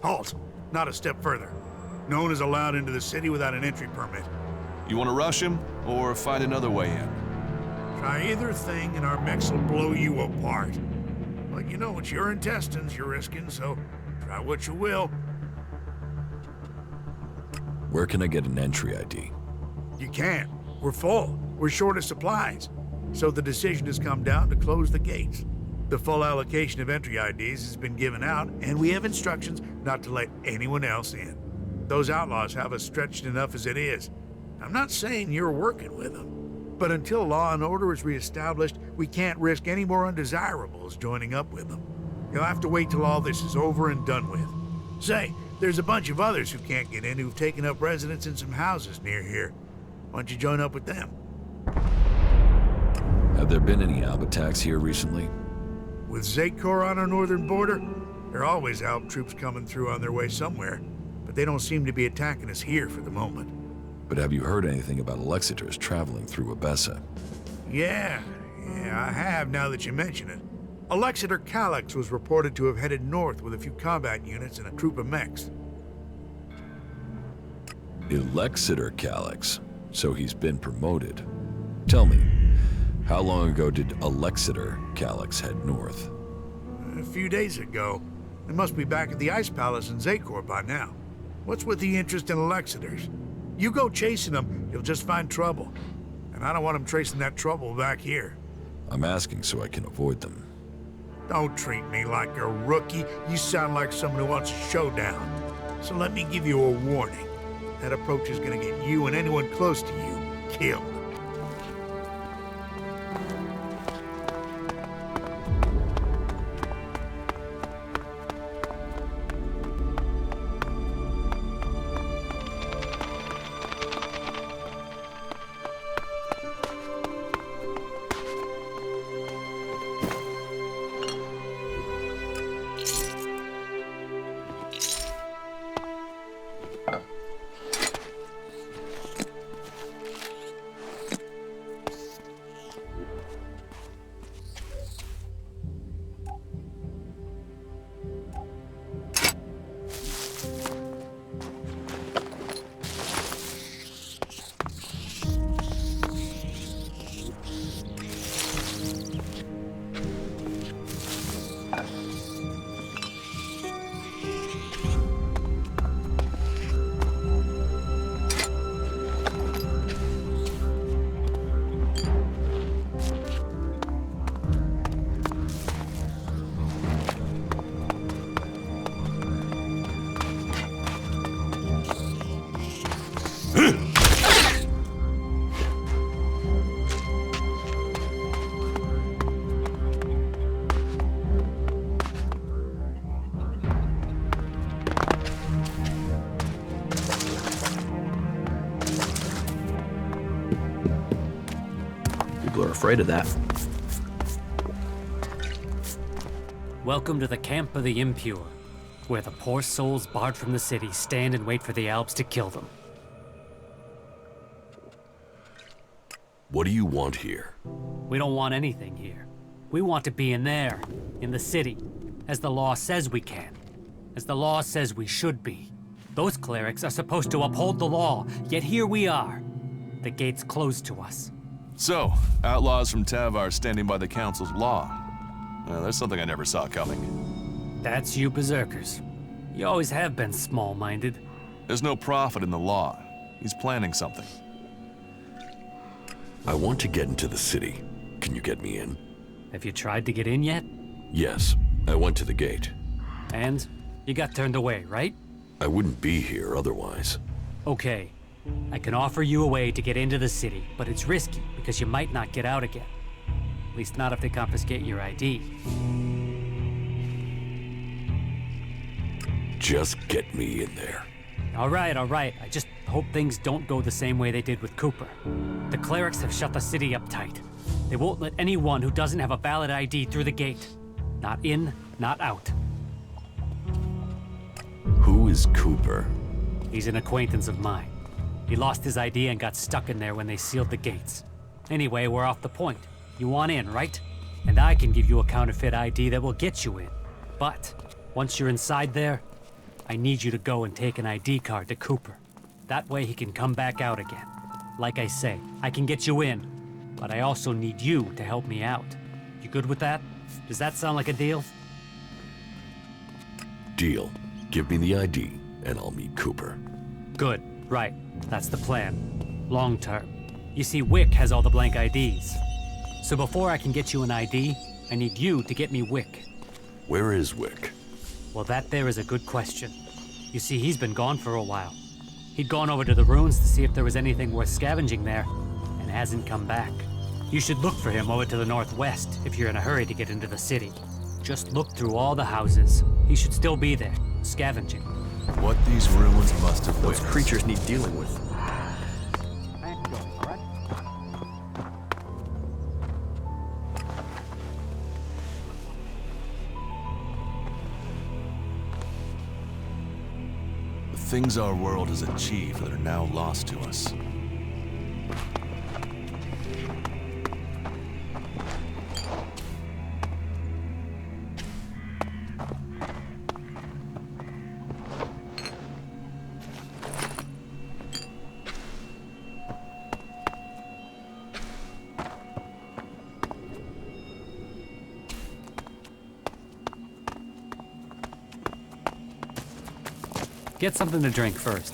Halt. Not a step further. No one is allowed into the city without an entry permit. You want to rush him, or find another way in? Try either thing and our mechs will blow you apart. But you know, it's your intestines you're risking, so try what you will. Where can I get an entry ID? You can't. We're full. We're short of supplies. So the decision has come down to close the gates. The full allocation of entry IDs has been given out, and we have instructions not to let anyone else in. Those outlaws have us stretched enough as it is. I'm not saying you're working with them, but until law and order is reestablished, we can't risk any more undesirables joining up with them. You'll have to wait till all this is over and done with. Say, there's a bunch of others who can't get in who've taken up residence in some houses near here. Why don't you join up with them? Have there been any Alb attacks here recently? With Zakor on our northern border, there are always Alb troops coming through on their way somewhere, but they don't seem to be attacking us here for the moment. But have you heard anything about Alexiters traveling through Abessa? Yeah, I have now that you mention it. Alexiter Calyx was reported to have headed north with a few combat units and a troop of mechs. Alexiter Calyx, so he's been promoted. Tell me, how long ago did Alexiter Calyx head north? A few days ago. They must be back at the Ice Palace in Zakor by now. What's with the interest in Alexiters? You go chasing them, you'll just find trouble. And I don't want them tracing that trouble back here. I'm asking so I can avoid them. Don't treat me like a rookie. You sound like someone who wants a showdown. So let me give you a warning. That approach is gonna get you and anyone close to you killed. People are afraid of that. Welcome to the camp of the impure, where the poor souls barred from the city stand and wait for the Alps to kill them. What do you want here? We don't want anything here. We want to be in there, in the city, as the law says we can, as the law says we should be. Those clerics are supposed to uphold the law, yet here we are. The gate's closed to us. So, outlaws from Tavar standing by the council's law. There's something I never saw coming. That's you berserkers. You always have been small-minded. There's no profit in the law. He's planning something. I want to get into the city. Can you get me in? Have you tried to get in yet? Yes, I went to the gate. And you got turned away, right? I wouldn't be here otherwise. Okay. I can offer you a way to get into the city, but it's risky because you might not get out again. At least not if they confiscate your ID. Just get me in there. All right. I just hope things don't go the same way they did with Cooper. The clerics have shut the city up tight. They won't let anyone who doesn't have a valid ID through the gate. Not in, not out. Who is Cooper? He's an acquaintance of mine. He lost his ID and got stuck in there when they sealed the gates. Anyway, we're off the point. You want in, right? And I can give you a counterfeit ID that will get you in. But once you're inside there, I need you to go and take an ID card to Cooper. That way he can come back out again. Like I say, I can get you in, but I also need you to help me out. You good with that? Does that sound like a deal? Deal. Give me the ID, and I'll meet Cooper. Good, right. That's the plan. Long term. You see, Wick has all the blank IDs. So before I can get you an ID, I need you to get me Wick. Where is Wick? Well, that there is a good question. You see, he's been gone for a while. He'd gone over to the ruins to see if there was anything worth scavenging there, and hasn't come back. You should look for him over to the northwest if you're in a hurry to get into the city. Just look through all the houses. He should still be there, scavenging. What these ruins must have Those witnessed. creatures need dealing with. The things our world has achieved that are now lost to us. Get something to drink first.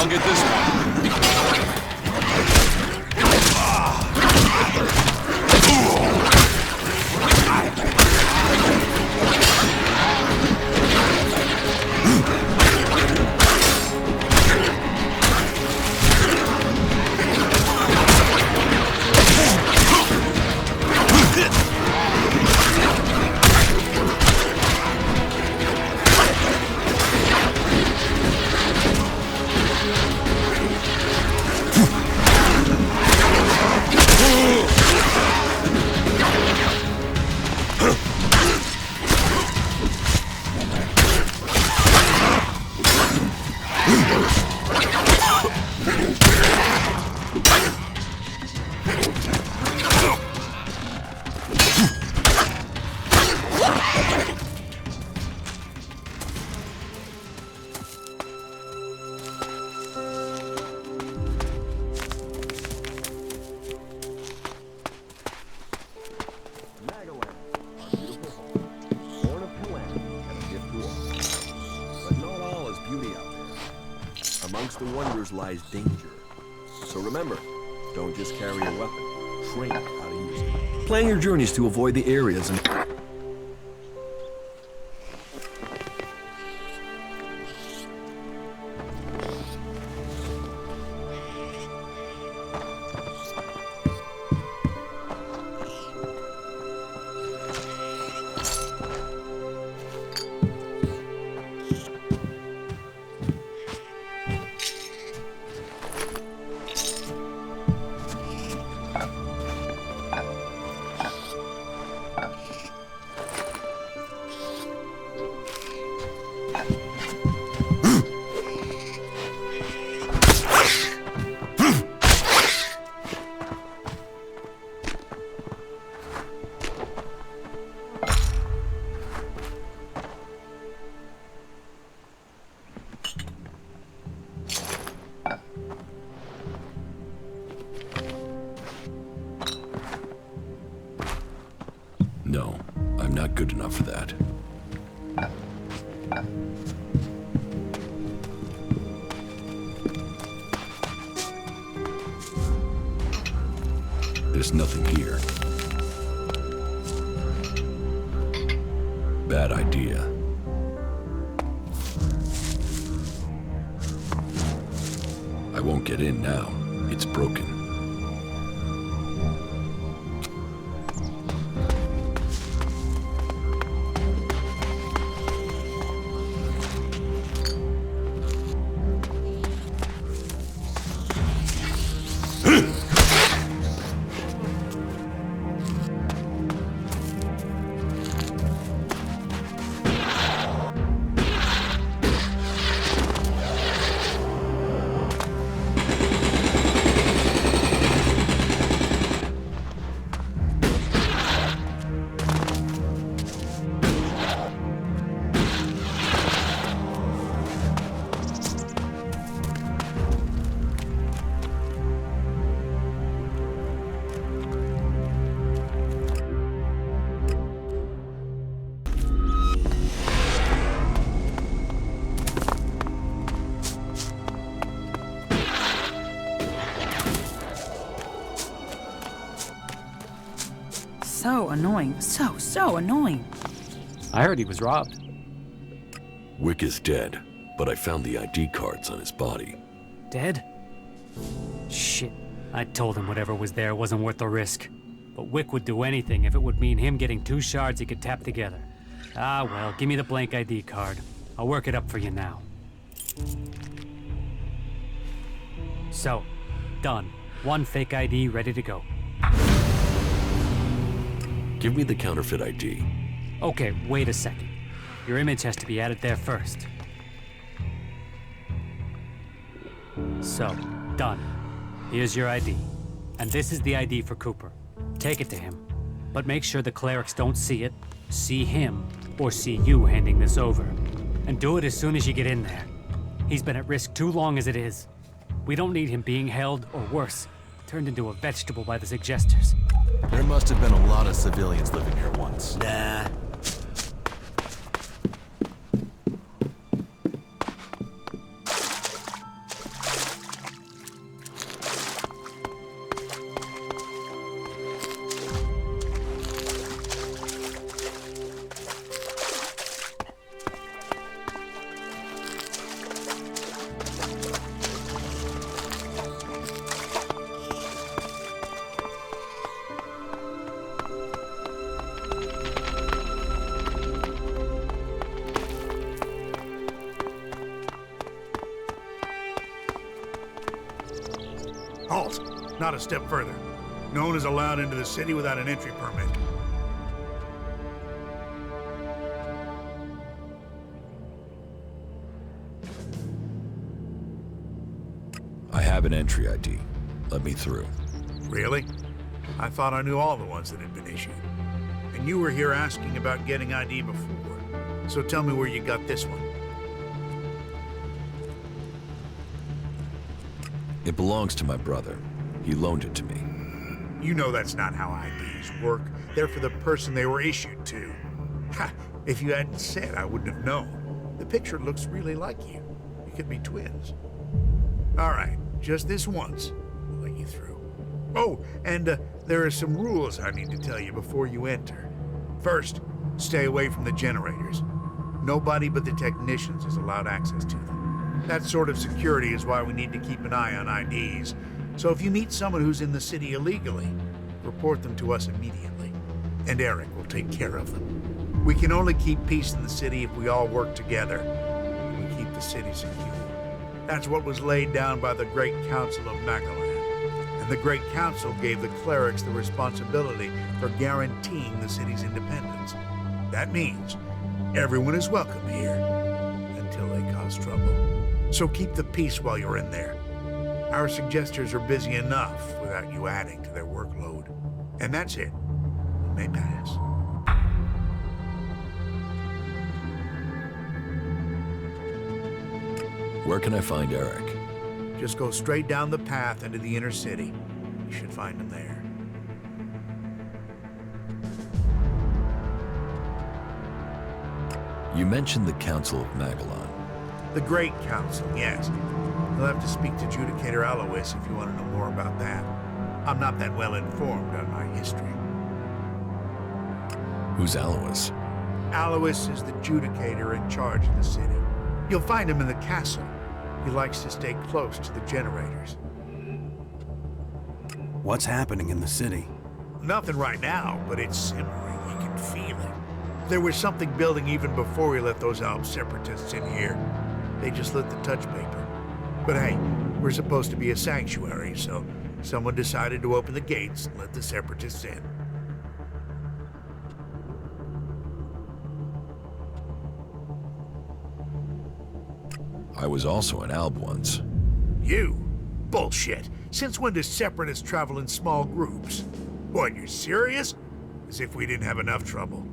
I'll get this one. Amongst the wonders lies danger. So remember, don't just carry a weapon. Train how to use it. Plan your journeys to avoid the areas and... No, I'm not good enough for that. There's nothing here. Bad idea. I won't get in now. It's broken. So annoying. So annoying. I heard he was robbed. Wick is dead, but I found the ID cards on his body. Dead? Shit. I told him whatever was there wasn't worth the risk. But Wick would do anything if it would mean him getting 2 shards he could tap together. Ah, well, give me the blank ID card. I'll work it up for you now. So, done. 1 fake ID ready to go. Give me the counterfeit ID. Okay, wait a second. Your image has to be added there first. So, done. Here's your ID. And this is the ID for Cooper. Take it to him. But make sure the clerics don't see it, see him, or see you handing this over. And do it as soon as you get in there. He's been at risk too long as it is. We don't need him being held, or worse, turned into a vegetable by the suggesters. There must have been a lot of civilians living here once. Nah. Halt! Not a step further. No one is allowed into the city without an entry permit. I have an entry ID. Let me through. Really? I thought I knew all the ones that had been issued. And you were here asking about getting ID before. So tell me where you got this one. It belongs to my brother. He loaned it to me. You know that's not how IDs work. They're for the person they were issued to. Ha! If you hadn't said, I wouldn't have known. The picture looks really like you. You could be twins. All right, just this once. I'll let you through. Oh, and there are some rules I need to tell you before you enter. First, stay away from the generators. Nobody but the technicians is allowed access to them. That sort of security is why we need to keep an eye on IDs. So if you meet someone who's in the city illegally, report them to us immediately. And Eric will take care of them. We can only keep peace in the city if we all work together. And we keep the city secure. That's what was laid down by the Great Council of Magaland. And the Great Council gave the clerics the responsibility for guaranteeing the city's independence. That means everyone is welcome here until they cause trouble. So keep the peace while you're in there. Our suggesters are busy enough without you adding to their workload. And that's it. You may pass. Where can I find Eric? Just go straight down the path into the inner city. You should find him there. You mentioned the Council of Magellan. The Great Council, yes. You'll have to speak to Judicator Alois if you want to know more about that. I'm not that well informed on my history. Who's Alois? Alois is the Judicator in charge of the city. You'll find him in the castle. He likes to stay close to the generators. What's happening in the city? Nothing right now, but it's simmering. You can feel it. There was something building even before we let those Alp separatists in here. They just lit the touch paper. But hey, we're supposed to be a sanctuary, so someone decided to open the gates and let the separatists in. I was also an Alb once. You? Bullshit. Since when do separatists travel in small groups? What, you're serious? As if we didn't have enough trouble.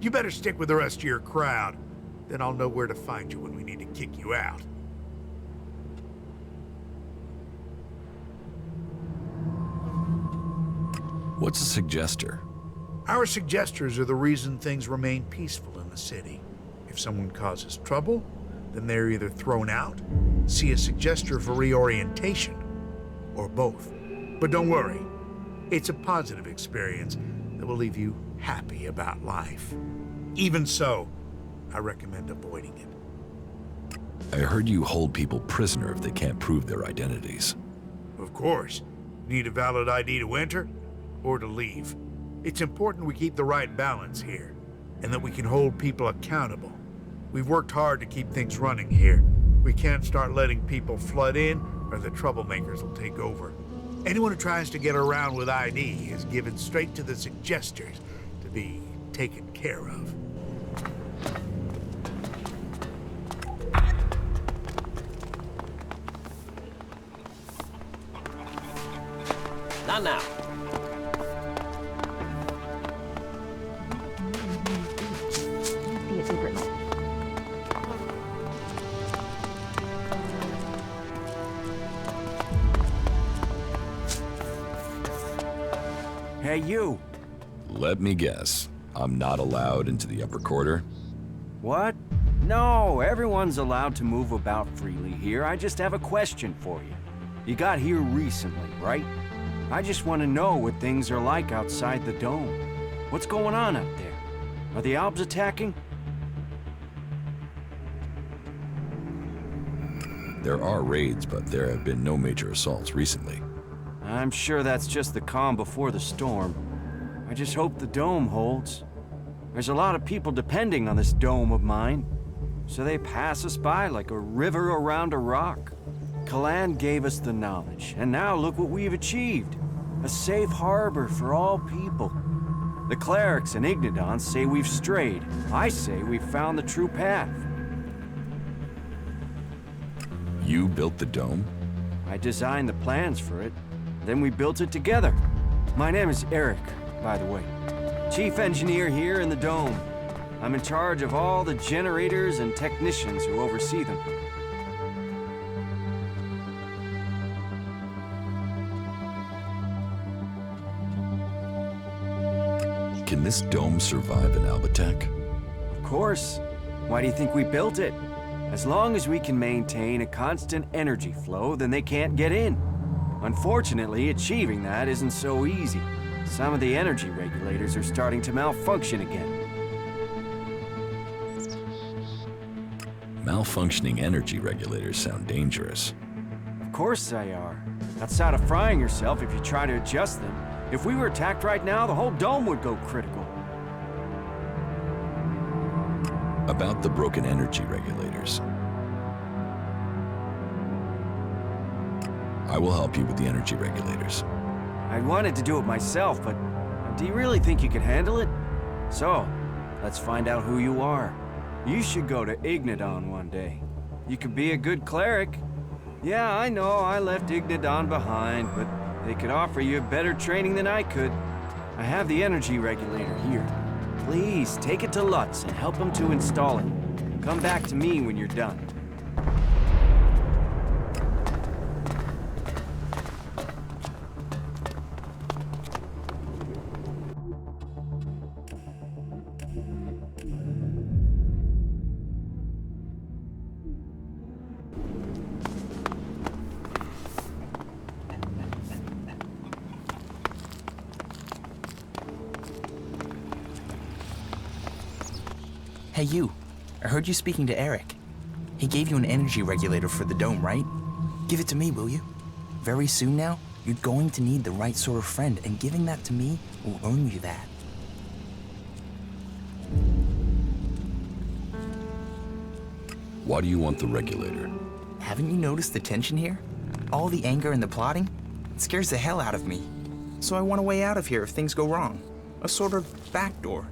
You better stick with the rest of your crowd. Then I'll know where to find you when we need to kick you out. What's a suggester? Our suggesters are the reason things remain peaceful in the city. If someone causes trouble, then they're either thrown out, see a suggester for reorientation, or both. But don't worry, it's a positive experience that will leave you happy about life. Even so, I recommend avoiding it. I heard you hold people prisoner if they can't prove their identities. Of course. Need a valid ID to enter or to leave. It's important we keep the right balance here, and that we can hold people accountable. We've worked hard to keep things running here. We can't start letting people flood in, or the troublemakers will take over. Anyone who tries to get around with ID is given straight to the suggesters to be taken care of. Not now. Be a secret note. Hey, you! Let me guess. I'm not allowed into the upper quarter? What? No, everyone's allowed to move about freely here. I just have a question for you. You got here recently, right? I just want to know what things are like outside the dome. What's going on out there? Are the Albs attacking? There are raids, but there have been no major assaults recently. I'm sure that's just the calm before the storm. I just hope the dome holds. There's a lot of people depending on this dome of mine, so they pass us by like a river around a rock. Kalan gave us the knowledge, and now look what we've achieved. A safe harbor for all people. The clerics and Ignadons say we've strayed. I say we've found the true path. You built the dome? I designed the plans for it, then we built it together. My name is Eric, by the way. Chief engineer here in the dome. I'm in charge of all the generators and technicians who oversee them. Can this dome survive an Alb attack? Of course. Why do you think we built it? As long as we can maintain a constant energy flow, then they can't get in. Unfortunately, achieving that isn't so easy. Some of the energy regulators are starting to malfunction again. Malfunctioning energy regulators sound dangerous. Of course they are. Outside of frying yourself if you try to adjust them. If we were attacked right now, the whole dome would go critical. About the broken energy regulators. I will help you with the energy regulators. I wanted to do it myself, but do you really think you could handle it? So, let's find out who you are. You should go to Ignadon one day. You could be a good cleric. Yeah, I know I left Ignadon behind, but they could offer you better training than I could. I have the energy regulator here. Please, take it to Lutz and help him to install it. Come back to me when you're done. Hey, you. I heard you speaking to Eric. He gave you an energy regulator for the dome, right? Give it to me, will you? Very soon now, you're going to need the right sort of friend, and giving that to me will earn you that. Why do you want the regulator? Haven't you noticed the tension here? All the anger and the plotting? It scares the hell out of me. So I want a way out of here if things go wrong. A sort of backdoor.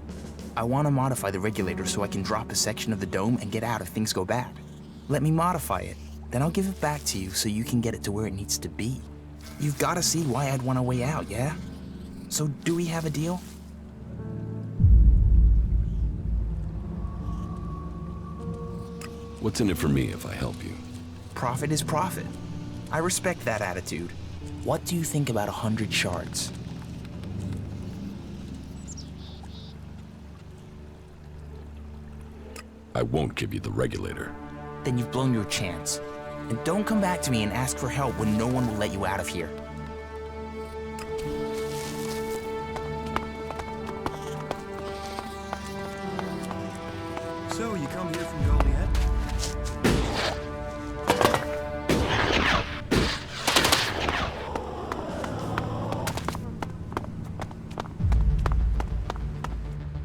I want to modify the regulator so I can drop a section of the dome and get out if things go bad. Let me modify it. Then I'll give it back to you so you can get it to where it needs to be. You've got to see why I'd want a way out, yeah? So do we have a deal? What's in it for me if I help you? Profit is profit. I respect that attitude. What do you think about 100 shards? I won't give you the regulator. Then you've blown your chance. And don't come back to me and ask for help when no one will let you out of here. So, you come here from Joliet?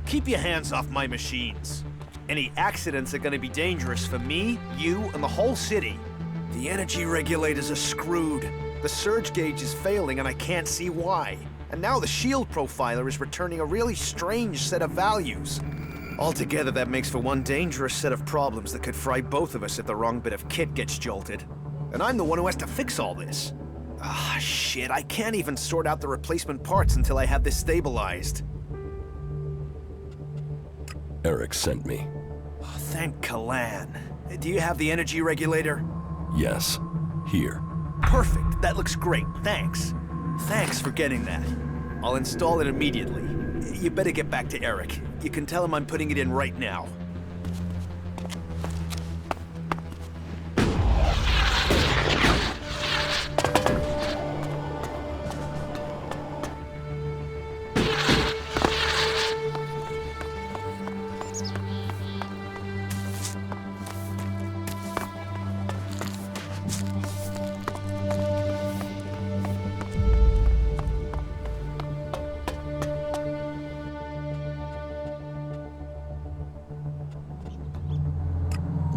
Keep your hands off my machines. Any accidents are gonna be dangerous for me, you, and the whole city. The energy regulators are screwed. The surge gauge is failing and I can't see why. And now the shield profiler is returning a really strange set of values. Altogether, that makes for one dangerous set of problems that could fry both of us if the wrong bit of kit gets jolted. And I'm the one who has to fix all this. Ah, shit, I can't even sort out the replacement parts until I have this stabilized. Eric sent me. Oh, thank Kalan. Do you have the energy regulator? Yes. Here. Perfect. That looks great. Thanks. Thanks for getting that. I'll install it immediately. You better get back to Eric. You can tell him I'm putting it in right now.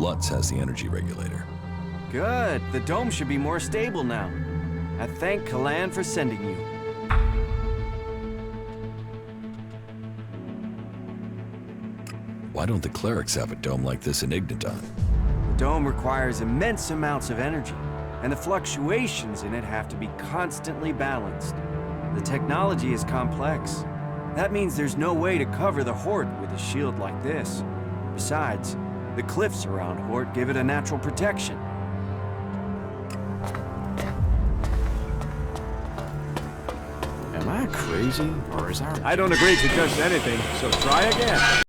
Lutz has the energy regulator. Good. The dome should be more stable now. I thank Kalan for sending you. Why don't the clerics have a dome like this in Igniton? The dome requires immense amounts of energy, and the fluctuations in it have to be constantly balanced. The technology is complex. That means there's no way to cover the Hort with a shield like this. Besides, the cliffs around Hort give it a natural protection. Am I crazy, or is our... I don't agree to just anything, so try again.